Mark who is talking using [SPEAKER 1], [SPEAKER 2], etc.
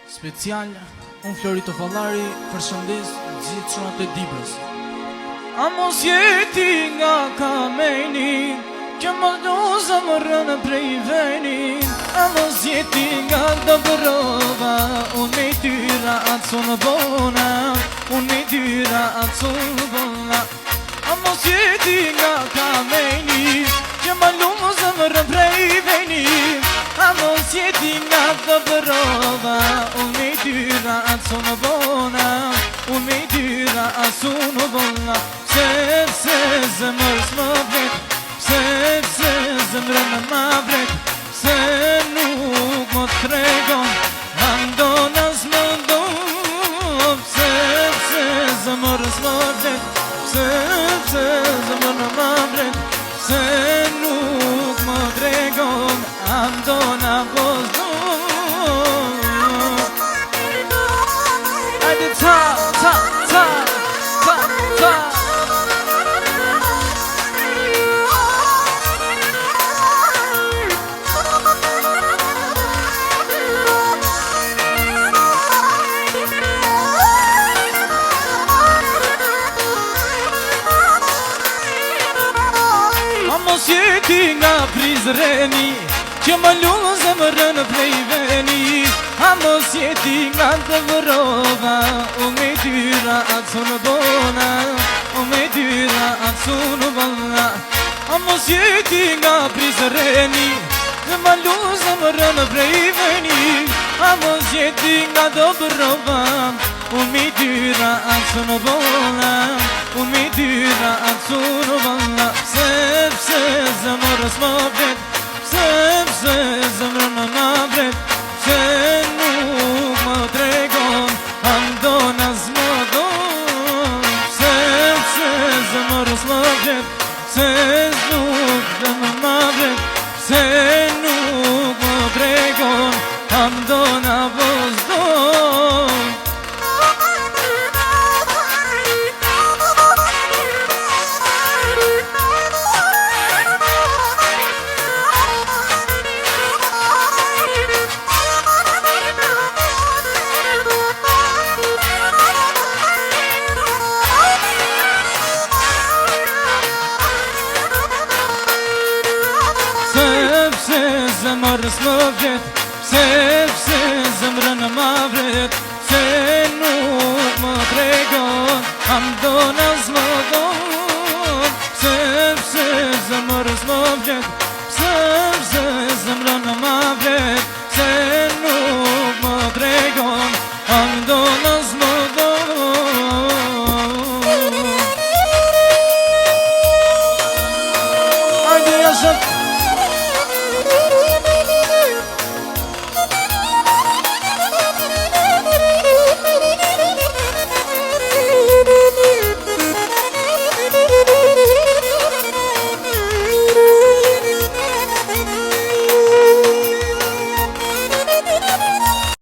[SPEAKER 1] Special, unë Florito Fallari, përshëndes gjithë çunat e Dibrës. A mos jeti nga kameni, që më do zemrën prej veni. A mos jeti nga Dobrova, unë me tyra atë sonë bona, unë me tyra atë sonë bona. A mos jeti nga kameni, që më do zemrën prej veni. A mos jeti nga Dobrova, unë me tyra atë sonë bona, unë me tyra atë sonë bona. Sepse zemrës më vlet, sepse zemrën më vlet, se nuk më tregon, ma ndon as më ndon. Sepse zemrës më vlet, sepse zemrën më vlet, se nuk më tregon, ma ndon as më ndon. Hajde ta, ta, ta, ta, ta. Mos jeti nga Prizreni, që më lunë zemrën prej veni. A mos jeti nga Dobrova, unë me tyra atë sonë bona, unë me tyra atë sonë bona. A mos jeti nga Prizreni, që më lunë zemrën prej veni. A mos jeti nga Dobrova, unë me tyra atë sonë bona, unë me tyra atë sonë bona. Sepse zemrës më vlet, sepse zemrën më vlet, se nuk më tregon, ma ndon as më ndon. Sepse zemrës më vlet, se nuk më vlet, se nuk më tregon, ma ndon as më ndon. Sepse zemrës më vlet, se